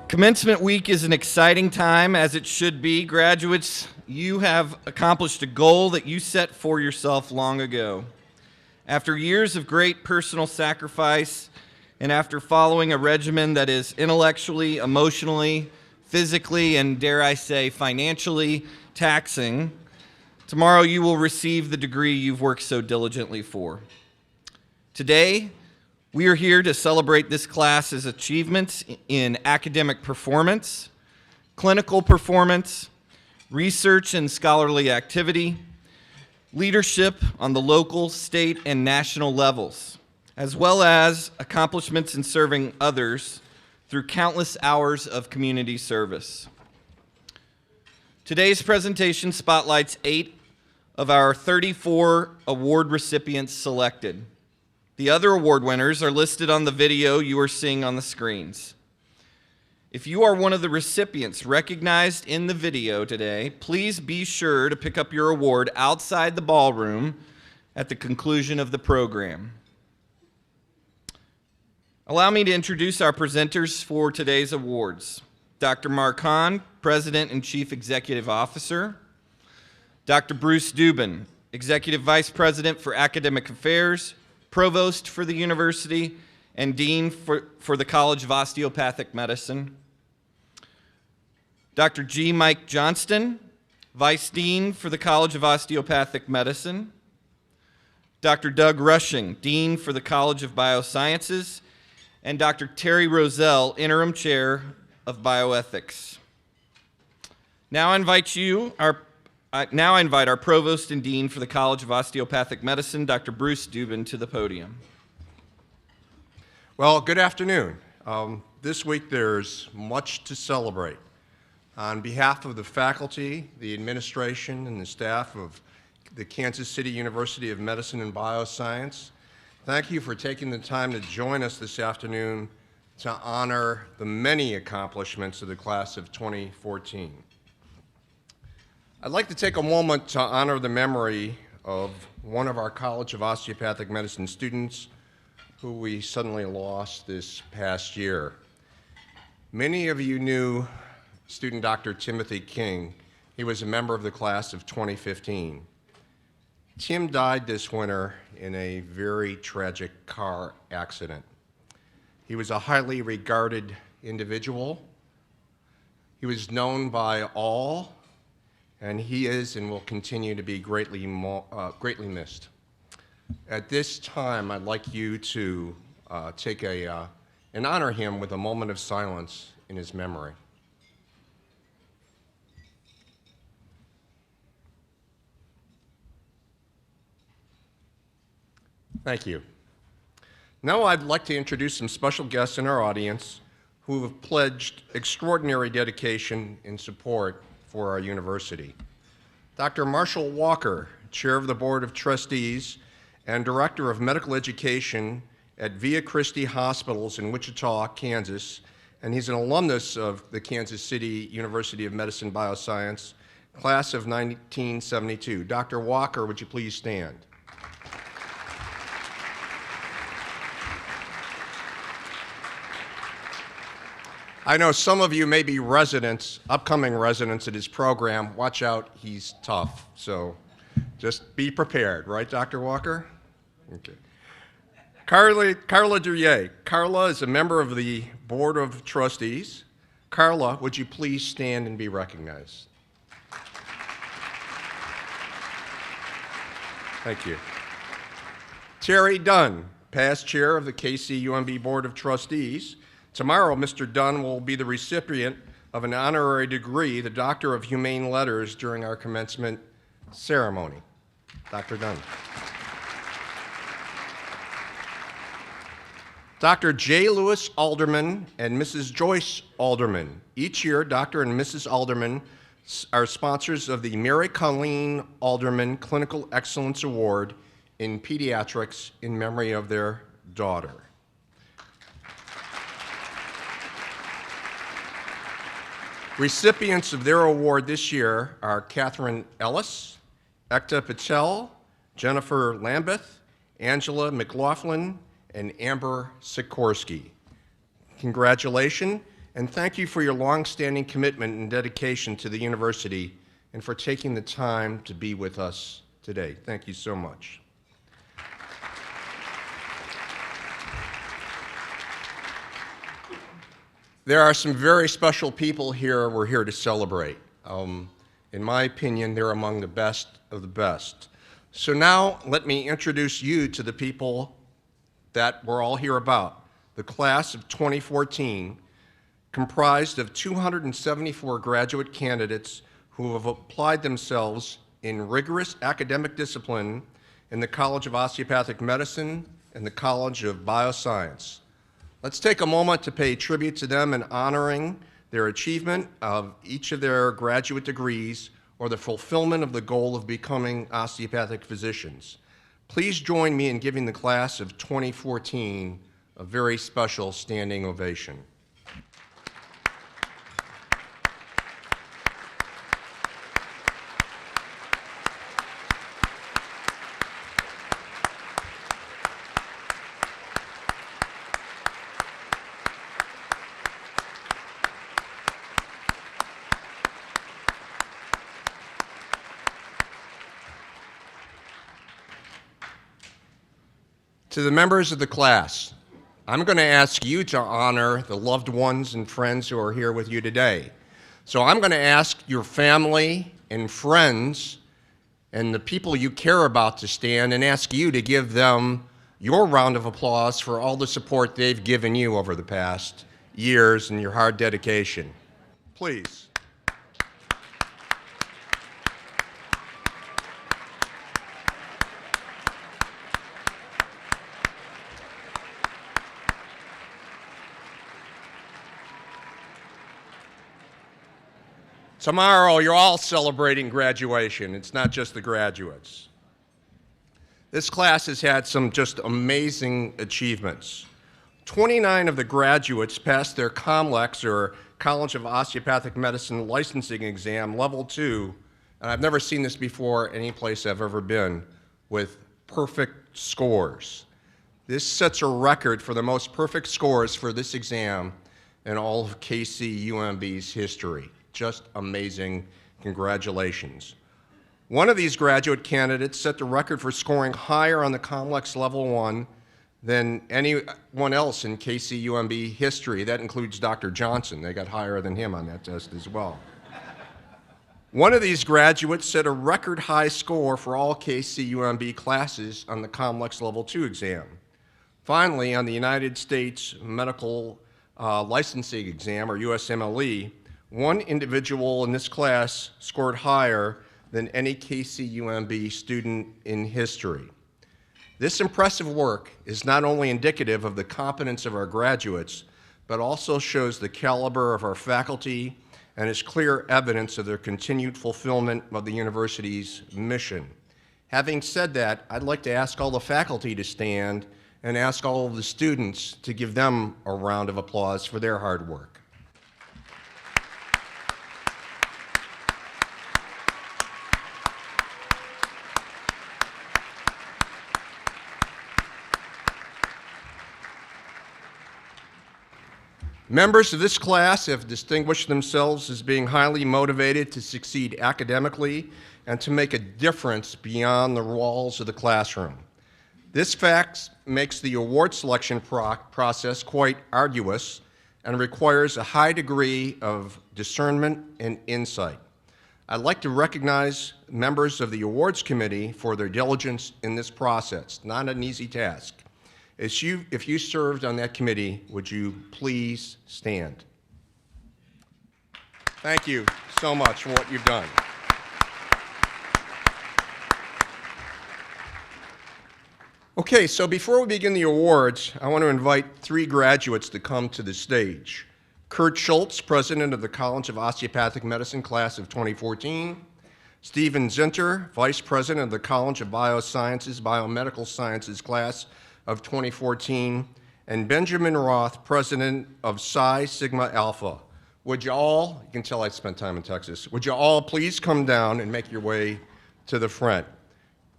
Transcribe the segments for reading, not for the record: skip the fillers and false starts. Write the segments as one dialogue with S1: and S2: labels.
S1: Commencement week is an exciting time, as it should be. Graduates, you have accomplished a goal that you set for yourself long ago. After years of great personal sacrifice, and after following a regimen that is intellectually, emotionally, physically, and dare I say, financially taxing, tomorrow you will receive the degree you've worked so diligently for. Today, we are here to celebrate this class's achievements in academic performance, clinical performance, research and scholarly activity, leadership on the local, state, and national levels, as well as accomplishments in serving others through countless hours of community service. Today's presentation spotlights 8 of our 34 award recipients selected. The other award winners are listed on the video you are seeing on the screens. If you are one of the recipients recognized in the video today, please be sure to pick up your award outside the ballroom at the conclusion of the program. Allow me to introduce our presenters for today's awards. Dr. Mark Hahn, President and Chief Executive Officer. Dr. Bruce Dubin, Executive Vice President for Academic Affairs, Provost for the University, and Dean for the College of Osteopathic Medicine. Dr. G. Mike Johnston, Vice Dean for the College of Osteopathic Medicine. Dr. Doug Rushing, Dean for the College of Biosciences, and Dr. Terry Roselle, Interim Chair of Bioethics. Now I invite our Provost and Dean for the College of Osteopathic Medicine, Dr. Bruce Dubin, to the podium.
S2: Well, good afternoon. This week there's much to celebrate. On behalf of the faculty, the administration, and the staff of the Kansas City University of Medicine and Bioscience, thank you for taking the time to join us this afternoon to honor the many accomplishments of the class of 2014. I'd like to take a moment to honor the memory of one of our College of Osteopathic Medicine students who we suddenly lost this past year. Many of you knew student Dr. Timothy King. He was a member of the class of 2015. Tim died this winter in a very tragic car accident. He was a highly regarded individual. He was known by all, and he is and will continue to be greatly missed. At this time, I'd like you to take and honor him with a moment of silence in his memory. Thank you. Now I'd like to introduce some special guests in our audience who have pledged extraordinary dedication and support for our university. Dr. Marshall Walker, Chair of the Board of Trustees and Director of Medical Education at Via Christi Hospitals in Wichita, Kansas, and he's an alumnus of the Kansas City University of Medicine Bioscience, class of 1972. Dr. Walker, would you please stand? I know some of you may be residents, upcoming residents at his program. Watch out, he's tough. So just be prepared, right, Dr. Walker? Okay. Carla Duryea. Carla is a member of the Board of Trustees. Carla, would you please stand and be recognized? Thank you. Terry Dunn, past chair of the KCU Board of Trustees. Tomorrow, Mr. Dunn will be the recipient of an honorary degree, the Doctor of Humane Letters, during our commencement ceremony. Dr. Dunn. Dr. J. Lewis Alderman and Mrs. Joyce Alderman. Each year, Dr. and Mrs. Alderman are sponsors of the Mary Colleen Alderman Clinical Excellence Award in Pediatrics in memory of their daughter. Recipients of their award this year are Catherine Ellis, Ekta Patel, Jennifer Lambeth, Angela McLaughlin, and Amber Sikorsky. Congratulations, And thank you for your longstanding commitment and dedication to the university and for taking the time to be with us today. Thank you so much. There are some very special people here we're here to celebrate. In my opinion, they're among the best of the best. So now let me introduce you to the people that we're all here about. The class of 2014, comprised of 274 graduate candidates who have applied themselves in rigorous academic discipline in the College of Osteopathic Medicine and the College of Bioscience. Let's take a moment to pay tribute to them in honoring their achievement of each of their graduate degrees or the fulfillment of the goal of becoming osteopathic physicians. Please join me in giving the class of 2014 a very special standing ovation. To the members of the class, I'm going to ask you to honor the loved ones and friends who are here with you today. So I'm going to ask your family and friends and the people you care about to stand and ask you to give them your round of applause for all the support they've given you over the past years and your hard dedication. Please. Tomorrow, you're all celebrating graduation. It's not just the graduates. This class has had some just amazing achievements. 29 of the graduates passed their COMLEX, or College of Osteopathic Medicine licensing exam, level 2, and I've never seen this before any place I've ever been, with perfect scores. This sets a record for the most perfect scores for this exam in all of KCUMB's history. Just amazing. Congratulations. One of these graduate candidates set the record for scoring higher on the COMLEX Level 1 than anyone else in KCUMB history. That includes Dr. Johnson. They got higher than him on that test as well. One of these graduates set a record high score for all KCUMB classes on the COMLEX Level 2 exam. Finally, on the United States Medical Licensing Exam, or USMLE, one individual in this class scored higher than any KCUMB student in history. This impressive work is not only indicative of the competence of our graduates, but also shows the caliber of our faculty and is clear evidence of their continued fulfillment of the university's mission. Having said that, I'd like to ask all the faculty to stand and ask all of the students to give them a round of applause for their hard work. Members of this class have distinguished themselves as being highly motivated to succeed academically and to make a difference beyond the walls of the classroom. This fact makes the award selection process quite arduous and requires a high degree of discernment and insight. I'd like to recognize members of the awards committee for their diligence in this process. Not an easy task. If you served on that committee, would you please stand? Thank you so much for what you've done. Okay, so before we begin the awards, I want to invite 3 graduates to come to the stage. Kurt Schultz, president of the College of Osteopathic Medicine class of 2014. Stephen Zinter, vice president of the College of Biosciences, Biomedical Sciences class of 2014, and Benjamin Roth, president of Psi Sigma Alpha. Would you all, you can tell I spent time in Texas, would you all please come down and make your way to the front?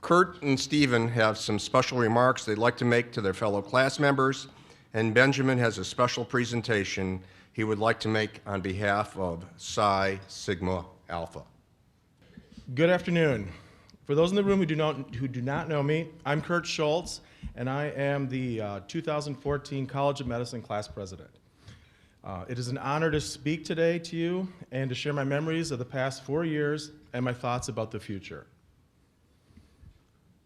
S2: Kurt and Stephen have some special remarks they'd like to make to their fellow class members, and Benjamin has a special presentation he would like to make on behalf of Psi Sigma Alpha.
S3: Good afternoon. For those in the room who do not know me, I'm Kurt Schultz, and I am the 2014 College of Medicine class president. It is an honor to speak today to you and to share my memories of the past 4 years and my thoughts about the future.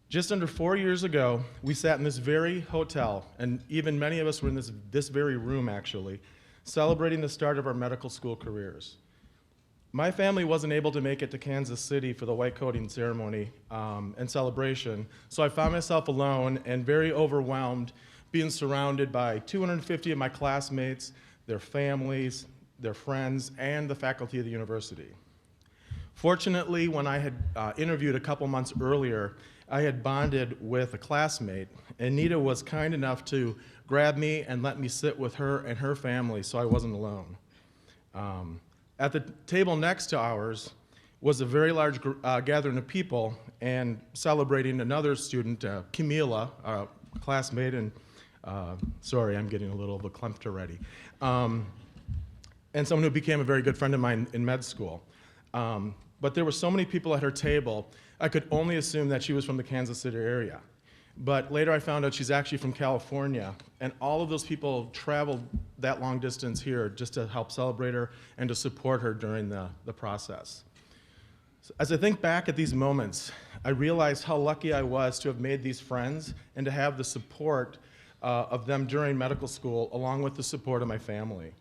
S3: Just under 4 years ago, we sat in this very hotel, and even many of us were in this very room, actually, celebrating the start of our medical school careers. My family wasn't able to make it to Kansas City for the white coating ceremony and celebration, so I found myself alone and very overwhelmed, being surrounded by 250 of my classmates, their families, their friends, and the faculty of the university. Fortunately, when I had interviewed a couple months earlier, I had bonded with a classmate, and Nita was kind enough to grab me and let me sit with her and her family so I wasn't alone. At the table next to ours was a very large gathering of people and celebrating another student, Camila, a classmate, and sorry, I'm getting a little verklempt already, and someone who became a very good friend of mine in med school. But there were so many people at her table, I could only assume that she was from the Kansas City area. But later I found out she's actually from California, and all of those people traveled that long distance here just to help celebrate her and to support her during the process. So as I think back at these moments, I realized how lucky I was to have made these friends and to have the support of them during medical school, along with the support of my family.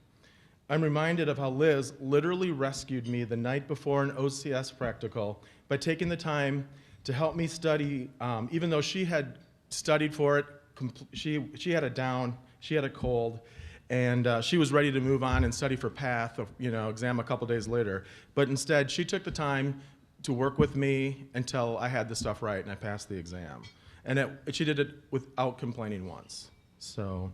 S3: I'm reminded of how Liz literally rescued me the night before an OCS practical by taking the time to help me study, even though she had studied for it. She had it down, she had a cold, and she was ready to move on and study for PATH, exam a couple days later. But instead, she took the time to work with me until I had the stuff right and I passed the exam. And she did it without complaining once. So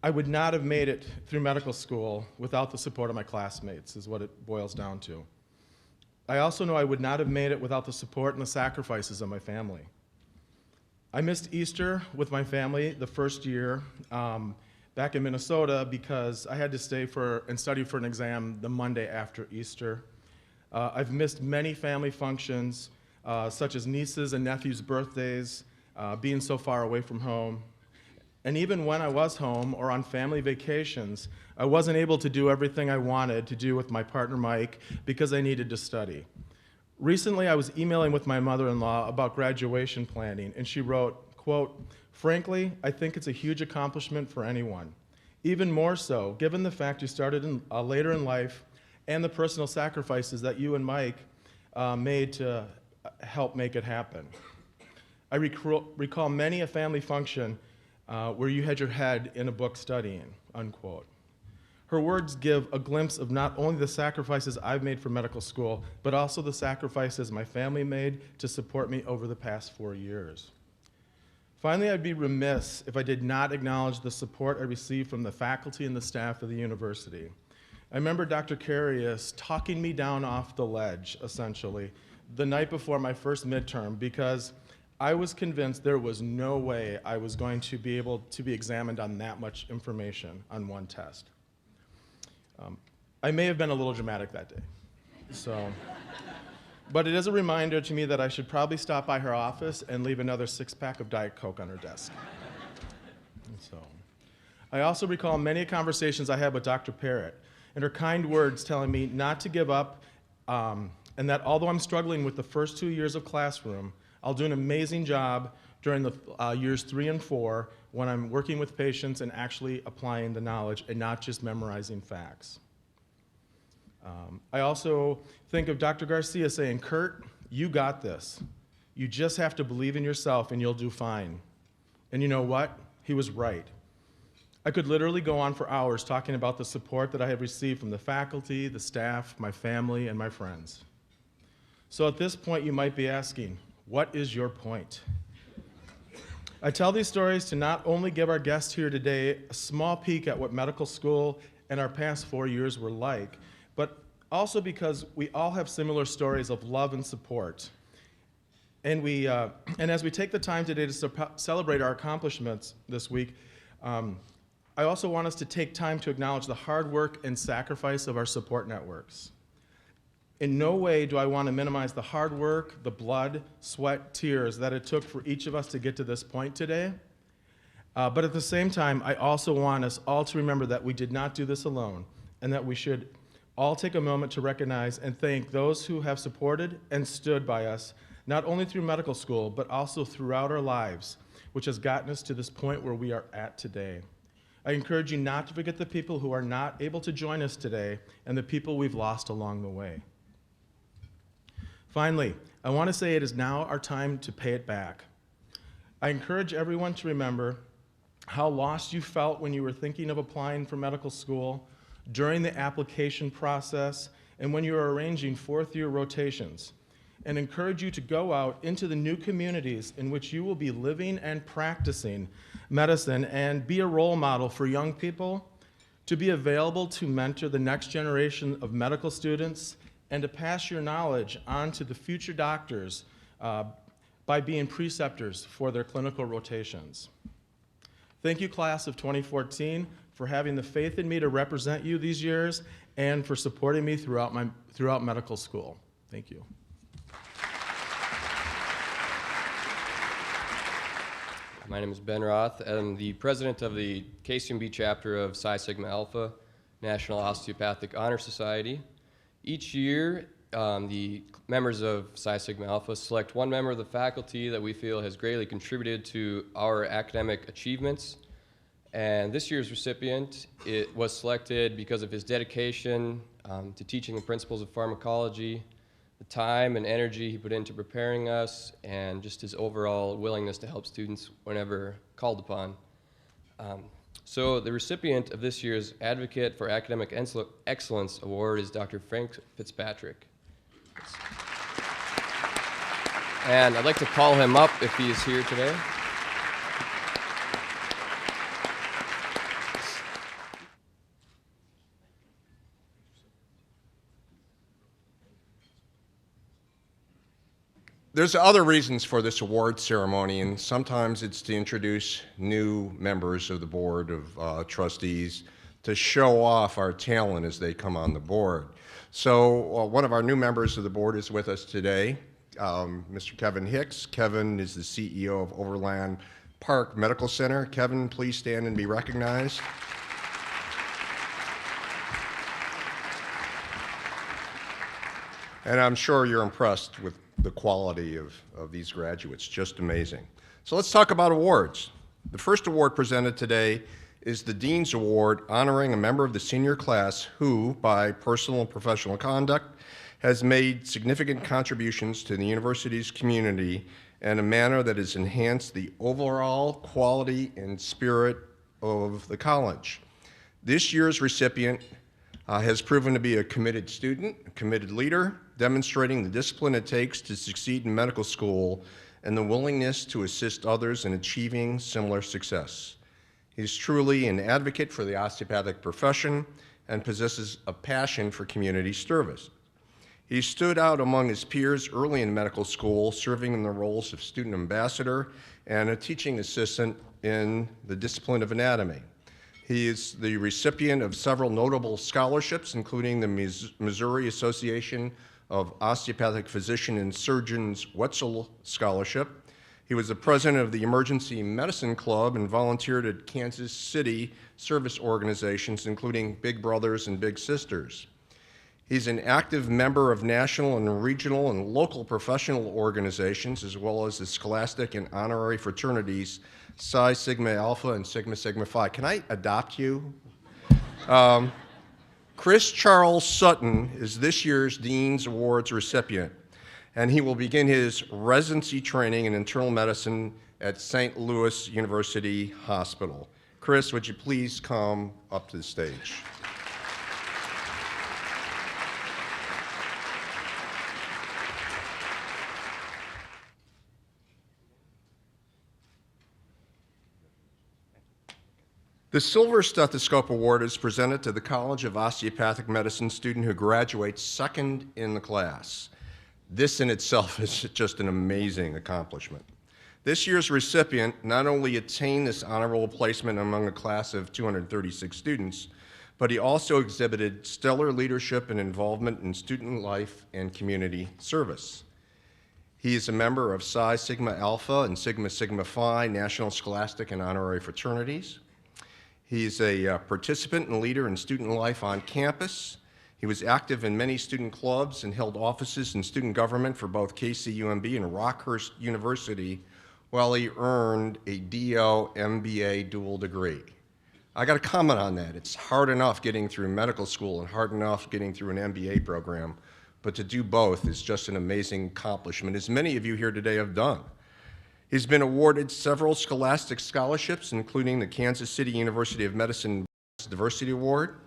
S3: I would not have made it through medical school without the support of my classmates, is what it boils down to. I also know I would not have made it without the support and the sacrifices of my family. I missed Easter with my family the first year back in Minnesota because I had to stay and study for an exam the Monday after Easter. I've missed many family functions, such as nieces and nephews' birthdays, being so far away from home. And even when I was home or on family vacations, I wasn't able to do everything I wanted to do with my partner Mike because I needed to study. Recently, I was emailing with my mother-in-law about graduation planning, and she wrote, quote, "Frankly, I think it's a huge accomplishment for anyone. Even more so, given the fact you started later in life and the personal sacrifices that you and Mike made to help make it happen. I recall many a family function where you had your head in a book studying," unquote. Her words give a glimpse of not only the sacrifices I've made for medical school, but also the sacrifices my family made to support me over the past 4 years. Finally, I'd be remiss if I did not acknowledge the support I received from the faculty and the staff of the university. I remember Dr. Carius talking me down off the ledge, essentially, the night before my first midterm because I was convinced there was no way I was going to be able to be examined on that much information on one test. I may have been a little dramatic that day, but it is a reminder to me that I should probably stop by her office and leave another 6-pack of Diet Coke on her desk. I also recall many conversations I had with Dr. Parrott and her kind words telling me not to give up and that although I'm struggling with the first 2 years of classroom, I'll do an amazing job during the years 3 and 4 when I'm working with patients and actually applying the knowledge and not just memorizing facts. I also think of Dr. Garcia saying, "Kurt, you got this. You just have to believe in yourself and you'll do fine." And you know what? He was right. I could literally go on for hours talking about the support that I have received from the faculty, the staff, my family, and my friends. So at this point, you might be asking, what is your point? I tell these stories to not only give our guests here today a small peek at what medical school and our past 4 years were like, but also because we all have similar stories of love and support. And as we take the time today to celebrate our accomplishments this week, I also want us to take time to acknowledge the hard work and sacrifice of our support networks. In no way do I want to minimize the hard work, the blood, sweat, tears that it took for each of us to get to this point today. But at the same time, I also want us all to remember that we did not do this alone, and that we should all take a moment to recognize and thank those who have supported and stood by us, not only through medical school, but also throughout our lives, which has gotten us to this point where we are at today. I encourage you not to forget the people who are not able to join us today and the people we've lost along the way. Finally, I want to say it is now our time to pay it back. I encourage everyone to remember how lost you felt when you were thinking of applying for medical school, during the application process, and when you were arranging fourth-year rotations, and encourage you to go out into the new communities in which you will be living and practicing medicine and be a role model for young people, to be available to mentor the next generation of medical students, and to pass your knowledge on to the future doctors by being preceptors for their clinical rotations. Thank you, class of 2014, for having the faith in me to represent you these years and for supporting me throughout medical school. Thank you.
S4: My name is Ben Roth. I'm the president of the KCU chapter of Psi Sigma Alpha National Osteopathic Honor Society. Each year, the members of Psi Sigma Alpha select one member of the faculty that we feel has greatly contributed to our academic achievements. And this year's recipient was selected because of his dedication to teaching the principles of pharmacology, the time and energy he put into preparing us, and just his overall willingness to help students whenever called upon. So the recipient of this year's Advocate for Academic Excellence Award is Dr. Frank Fitzpatrick. And I'd like to call him up if he is here today.
S2: There's other reasons for this award ceremony, and sometimes it's to introduce new members of the board of trustees to show off our talent as they come on the board. So one of our new members of the board is with us today, Mr. Kevin Hicks. Kevin is the CEO of Overland Park Medical Center. Kevin, please stand and be recognized. And I'm sure you're impressed with the quality of these graduates, just amazing. So let's talk about awards. The first award presented today is the Dean's Award, honoring a member of the senior class who, by personal and professional conduct, has made significant contributions to the university's community in a manner that has enhanced the overall quality and spirit of the college. This year's recipient has proven to be a committed student, a committed leader, demonstrating the discipline it takes to succeed in medical school and the willingness to assist others in achieving similar success. He's truly an advocate for the osteopathic profession and possesses a passion for community service. He stood out among his peers early in medical school, serving in the roles of student ambassador and a teaching assistant in the discipline of anatomy. He is the recipient of several notable scholarships, including the Missouri Association of Osteopathic Physician and Surgeons Wetzel Scholarship. He was the president of the Emergency Medicine Club and volunteered at Kansas City service organizations, including Big Brothers and Big Sisters. He's an active member of national and regional and local professional organizations, as well as the scholastic and honorary fraternities, Psi Sigma Alpha and Sigma Sigma Phi. Can I adopt you? Chris Charles Sutton is this year's Dean's Awards recipient, and he will begin his residency training in internal medicine at St. Louis University Hospital. Chris, would you please come up to the stage? The Silver Stethoscope Award is presented to the College of Osteopathic Medicine student who graduates second in the class. This in itself is just an amazing accomplishment. This year's recipient not only attained this honorable placement among a class of 236 students, but he also exhibited stellar leadership and involvement in student life and community service. He is a member of Psi Sigma Alpha and Sigma Sigma Phi National Scholastic and Honorary Fraternities. He's a participant and leader in student life on campus. He was active in many student clubs and held offices in student government for both KCUMB and Rockhurst University while he earned a DO MBA dual degree. I got to comment on that. It's hard enough getting through medical school and hard enough getting through an MBA program, but to do both is just an amazing accomplishment, as many of you here today have done. He's been awarded several scholastic scholarships, including the Kansas City University of Medicine Diversity Award.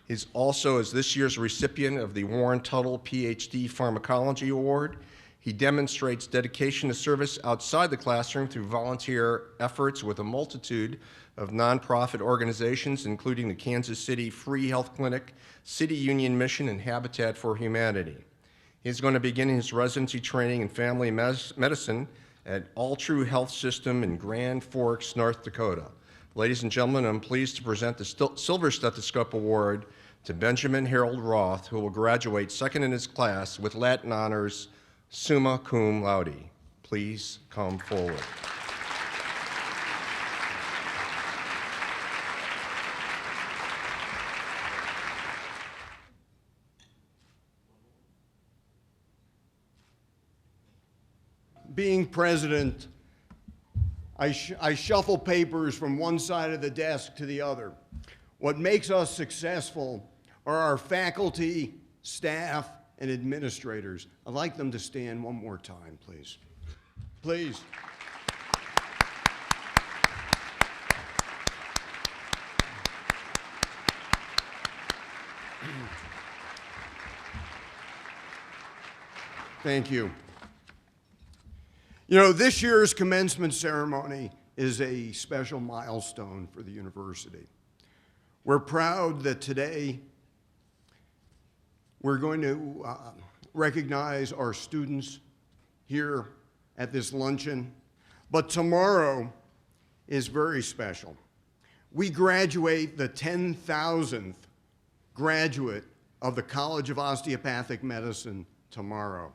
S2: He's also is this year's recipient of the Warren Tuttle PhD Pharmacology Award. He demonstrates dedication to service outside the classroom through volunteer efforts with a multitude of nonprofit organizations, including the Kansas City Free Health Clinic, City Union Mission, and Habitat for Humanity. He's going to begin his residency training in family medicine at All True Health System in Grand Forks, North Dakota. Ladies and gentlemen, I'm pleased to present the Silver Stethoscope Award to Benjamin Harold Roth, who will graduate second in his class with Latin honors, summa cum laude. Please come forward.
S5: Being president, I shuffle papers from one side of the desk to the other. What makes us successful are our faculty, staff, and administrators. I'd like them to stand one more time, please. Please. Thank you. You know, this year's commencement ceremony is a special milestone for the university. We're proud that today we're going to recognize our students here at this luncheon, but tomorrow is very special. We graduate the 10,000th graduate of the College of Osteopathic Medicine tomorrow.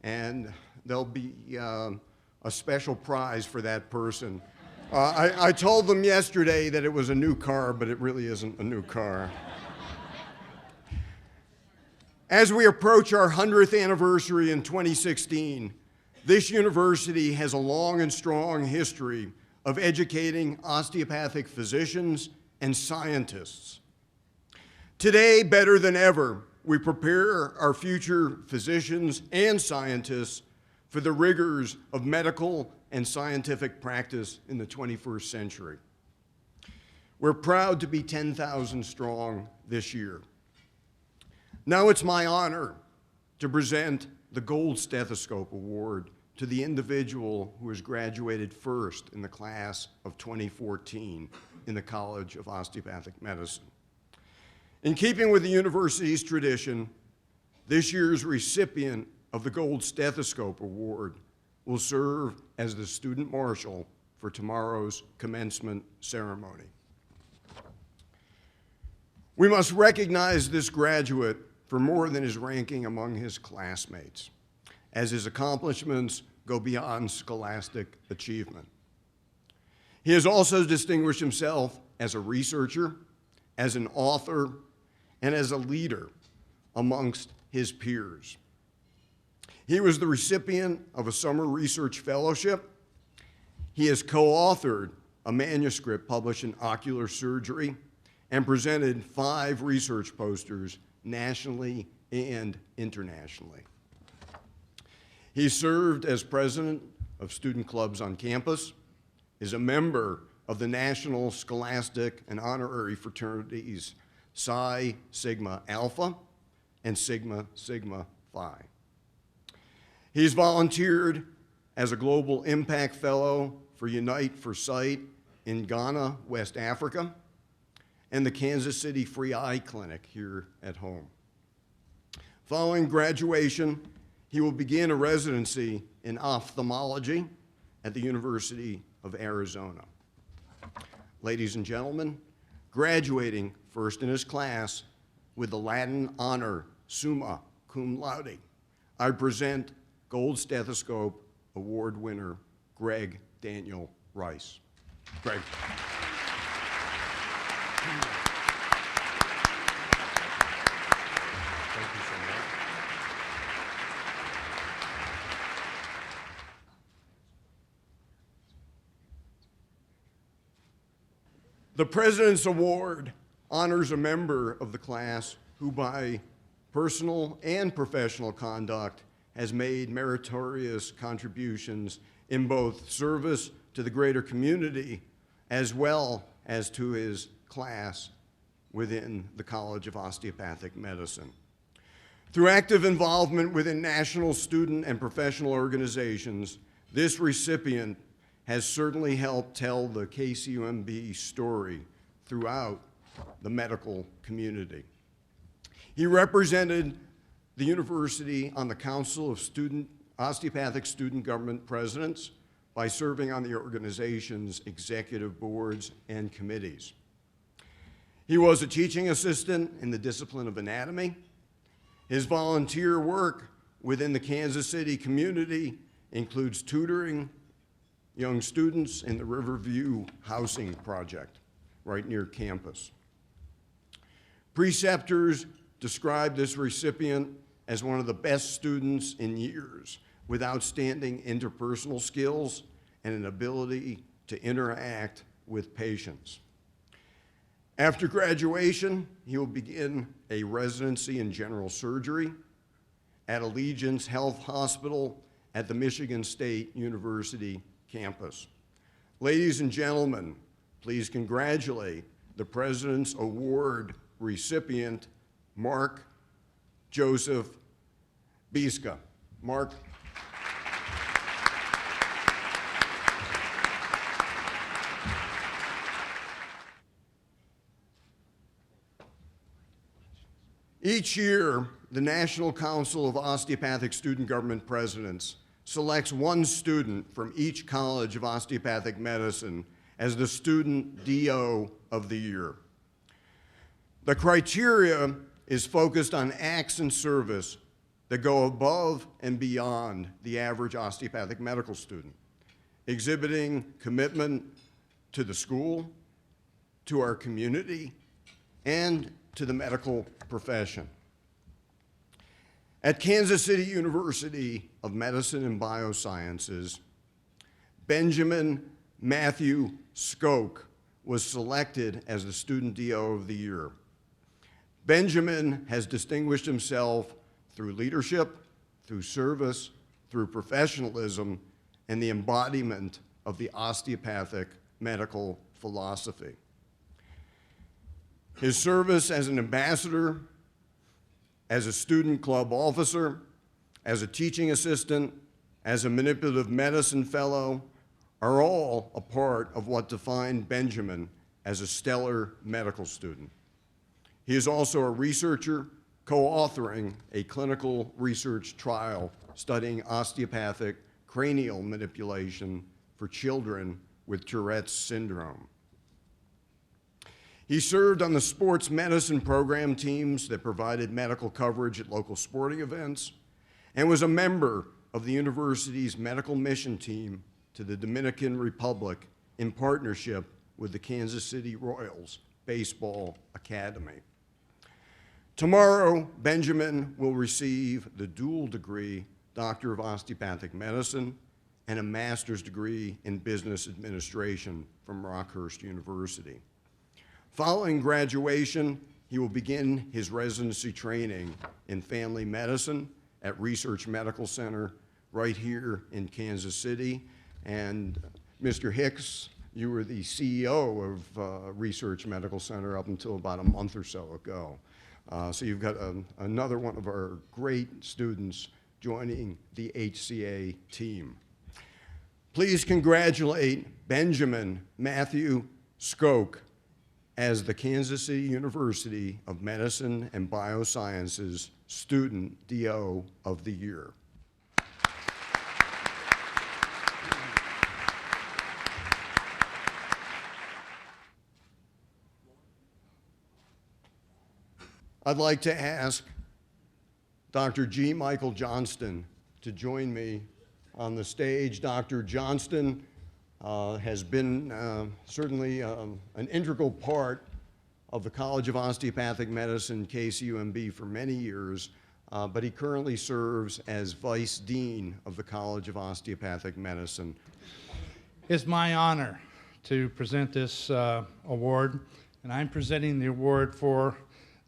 S5: And there'll be a special prize for that person. I told them yesterday that it was a new car, but it really isn't a new car. As we approach our 100th anniversary in 2016, this university has a long and strong history of educating osteopathic physicians and scientists. Today, better than ever, we prepare our future physicians and scientists for the rigors of medical and scientific practice in the 21st century. We're proud to be 10,000 strong this year. Now it's my honor to present the Gold Stethoscope Award to the individual who has graduated first in the class of 2014 in the College of Osteopathic Medicine. In keeping with the university's tradition, this year's recipient of the Gold Stethoscope Award will serve as the student marshal for tomorrow's commencement ceremony. We must recognize this graduate for more than his ranking among his classmates, as his accomplishments go beyond scholastic achievement. He has also distinguished himself as a researcher, as an author, and as a leader amongst his peers. He was the recipient of a summer research fellowship. He has co-authored a manuscript published in Ocular Surgery and presented 5 research posters nationally and internationally. He served as president of student clubs on campus, is a member of the National Scholastic and Honorary Fraternities Psi Sigma Alpha and Sigma Sigma Phi. He's volunteered as a Global Impact Fellow for Unite for Sight in Ghana, West Africa, and the Kansas City Free Eye Clinic here at home. Following graduation, he will begin a residency in ophthalmology at the University of Arizona. Ladies and gentlemen, graduating first in his class with the Latin honor summa cum laude, I present Gold Stethoscope Award winner Greg Daniel Rice. Greg. Thank you so much. The President's Award honors a member of the class who, by personal and professional conduct, has made meritorious contributions in both service to the greater community as well as to his class within the College of Osteopathic Medicine. Through active involvement within national student and professional organizations, this recipient has certainly helped tell the KCUMB story throughout the medical community. He represented the university on the Council of Osteopathic Student Government Presidents by serving on the organization's executive boards and committees. He was a teaching assistant in the discipline of anatomy. His volunteer work within the Kansas City community includes tutoring young students in the Riverview Housing Project right near campus. Preceptors described this recipient as one of the best students in years, with outstanding interpersonal skills and an ability to interact with patients. After graduation, he will begin a residency in general surgery at Allegiance Health Hospital at the Michigan State University campus. Ladies and gentlemen, please congratulate the President's Award recipient, Mark Joseph Biska. Mark. Each year, the National Council of Osteopathic Student Government Presidents selects one student from each College of Osteopathic Medicine as the Student DO of the Year. The criteria is focused on acts and service that go above and beyond the average osteopathic medical student, exhibiting commitment to the school, to our community, and to the medical profession. At Kansas City University of Medicine and Biosciences, Benjamin Matthew Skoke was selected as the Student DO of the Year. Benjamin has distinguished himself through leadership, through service, through professionalism, and the embodiment of the osteopathic medical philosophy. His service as an ambassador, as a student club officer, as a teaching assistant, as a manipulative medicine fellow, are all a part of what defined Benjamin as a stellar medical student. He is also a researcher, co-authoring a clinical research trial studying osteopathic cranial manipulation for children with Tourette's syndrome. He served on the sports medicine program teams that provided medical coverage at local sporting events and was a member of the university's medical mission team to the Dominican Republic in partnership with the Kansas City Royals Baseball Academy. Tomorrow, Benjamin will receive the dual degree Doctor of Osteopathic Medicine and a master's degree in business administration from Rockhurst University. Following graduation, he will begin his residency training in family medicine at Research Medical Center right here in Kansas City. And Mr. Hicks, you were the CEO of Research Medical Center up until about a month or so ago. So you've got another one of our great students joining the HCA team. Please congratulate Benjamin Matthew Skoke as the Kansas City University of Medicine and Biosciences Student DO of the Year. I'd like to ask Dr. G. Michael Johnston to join me on the stage. Dr. Johnston has been certainly an integral part of the College of Osteopathic Medicine, KCUMB, for many years, but he currently serves as Vice Dean of the College of Osteopathic Medicine.
S6: It's my honor to present this award, and I'm presenting the award for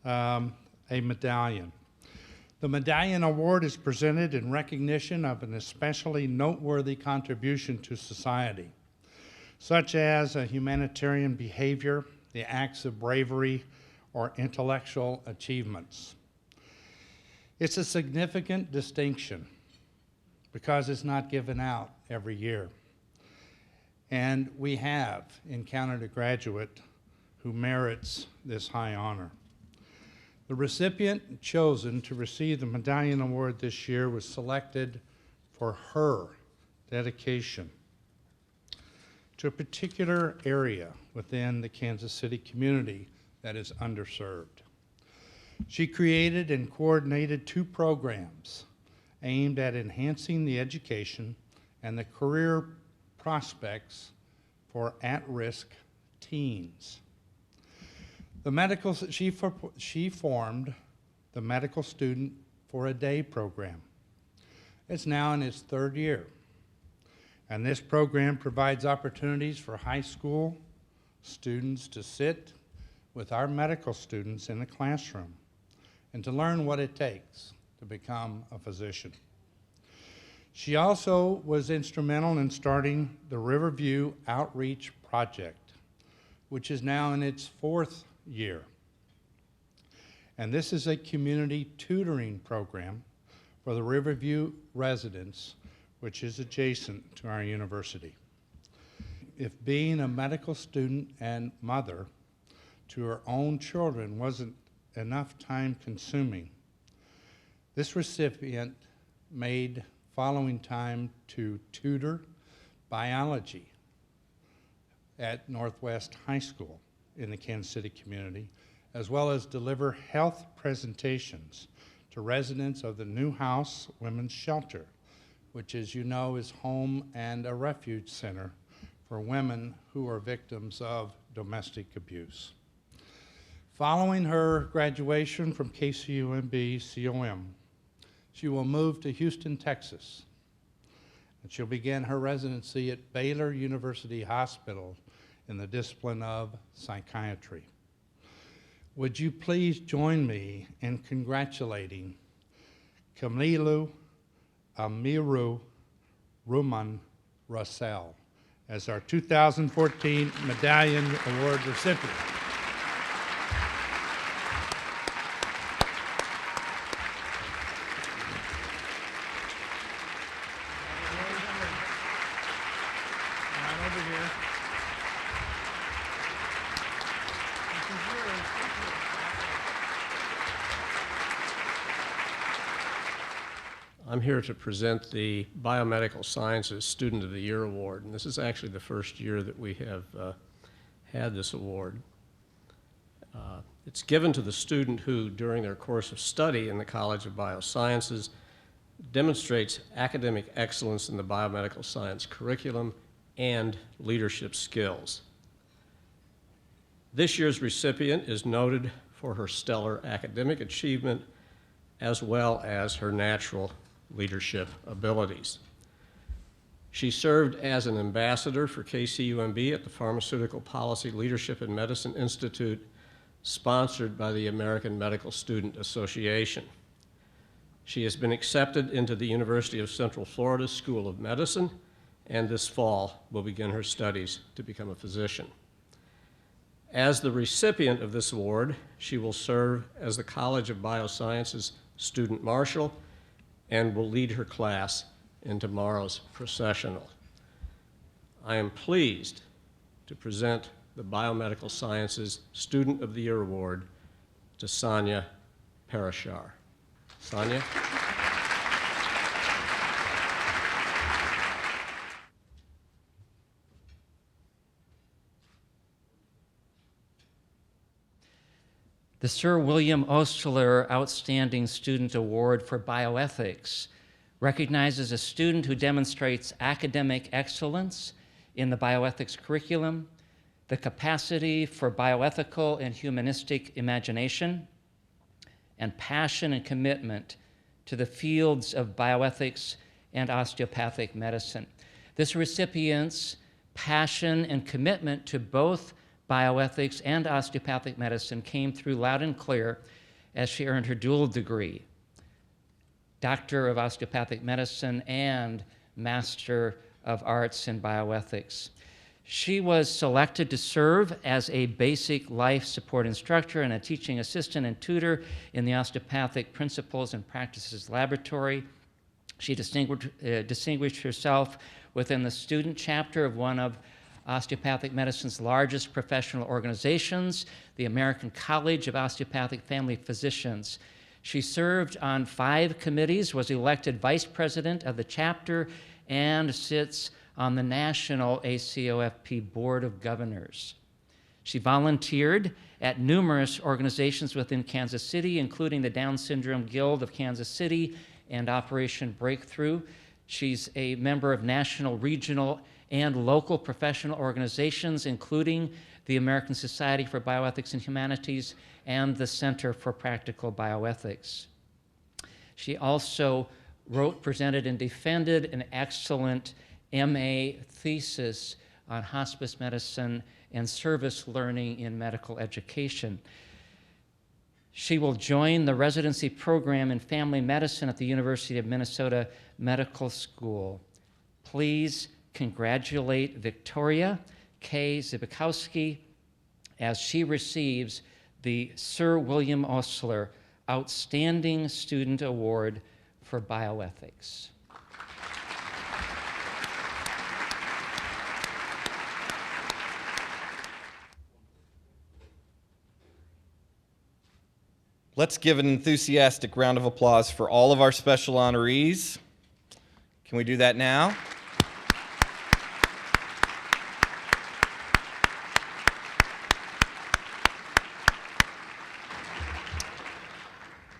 S6: a medallion. The Medallion Award is presented in recognition of an especially noteworthy contribution to society, such as a humanitarian behavior, the acts of bravery, or intellectual achievements. It's a significant distinction because it's not given out every year. And we have encountered a graduate who merits this high honor. The recipient chosen to receive the Medallion Award this year was selected for her dedication to a particular area within the Kansas City community that is underserved. She created and coordinated 2 programs aimed at enhancing the education and the career prospects for at-risk teens. She formed the Medical Student for a Day program. It's now in its 3rd year, and this program provides opportunities for high school students to sit with our medical students in the classroom and to learn what it takes to become a physician. She also was instrumental in starting the Riverview Outreach Project, which is now in its 4th year. And this is a community tutoring program for the Riverview residents, which is adjacent to our university. If being a medical student and mother to her own children wasn't enough time consuming, this recipient made following time to tutor biology at Northwest High School in the Kansas City community, as well as deliver health presentations to residents of the Newhouse Women's Shelter, which, as you know, is home and a refuge center for women who are victims of domestic abuse. Following her graduation from KCUMB-COM, she will move to Houston, Texas, and she'll begin her residency at Baylor University Hospital in the discipline of psychiatry. Would you please join me in congratulating Kamilu Amiru Ruman Russell as our 2014 Medallion Award recipient.
S7: I'm here to present the Biomedical Sciences Student of the Year Award, and this is actually the first year that we have had this award. It's given to the student who, during their course of study in the College of Biosciences, demonstrates academic excellence in the biomedical science curriculum and leadership skills. This year's recipient is noted for her stellar academic achievement as well as her natural leadership abilities. She served as an ambassador for KCUMB at the Pharmaceutical Policy Leadership in Medicine Institute, sponsored by the American Medical Student Association. She has been accepted into the University of Central Florida School of Medicine, and this fall will begin her studies to become a physician. As the recipient of this award, she will serve as the College of Biosciences Student Marshal and will lead her class in tomorrow's processional. I am pleased to present the Biomedical Sciences Student of the Year Award to Sonia Parashar. Sonia?
S8: The The Sir William Osler Outstanding Student Award for Bioethics recognizes a student who demonstrates academic excellence in the bioethics curriculum, the capacity for bioethical and humanistic imagination, and passion and commitment to the fields of bioethics and osteopathic medicine. This recipient's passion and commitment to both bioethics and osteopathic medicine came through loud and clear as she earned her dual degree, Doctor of Osteopathic Medicine and Master of Arts in Bioethics. She was selected to serve as a basic life support instructor and a teaching assistant and tutor in the Osteopathic Principles and Practices Laboratory. She distinguished herself within the student chapter of one of osteopathic medicine's largest professional organizations, the American College of Osteopathic Family Physicians. She served on 5 committees, was elected vice president of the chapter, and sits on the National ACOFP Board of Governors. She volunteered at numerous organizations within Kansas City, including the Down Syndrome Guild of Kansas City and Operation Breakthrough. She's a member of national, regional, and local professional organizations, including the American Society for Bioethics and Humanities and the Center for Practical Bioethics. She also wrote, presented, and defended an excellent MA thesis on hospice medicine and service learning in medical education. She will join the residency program in family medicine at the University of Minnesota Medical School. Please congratulate Victoria K. Zibikowski as she receives the Sir William Osler Outstanding Student Award for Bioethics.
S1: Let's give an enthusiastic round of applause for all of our special honorees. Can we do that now?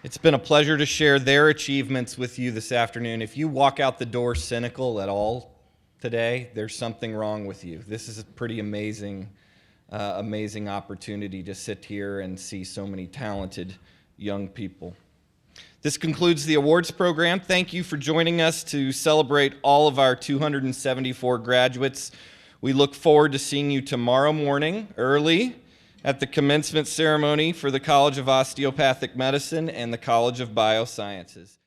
S1: It's been a pleasure to share their achievements with you this afternoon. If you walk out the door cynical at all today, there's something wrong with you. This is a pretty amazing opportunity to sit here and see so many talented young people. This concludes the awards program. Thank you for joining us to celebrate all of our 274 graduates. We look forward to seeing you tomorrow morning early at the commencement ceremony for the College of Osteopathic Medicine and the College of Biosciences.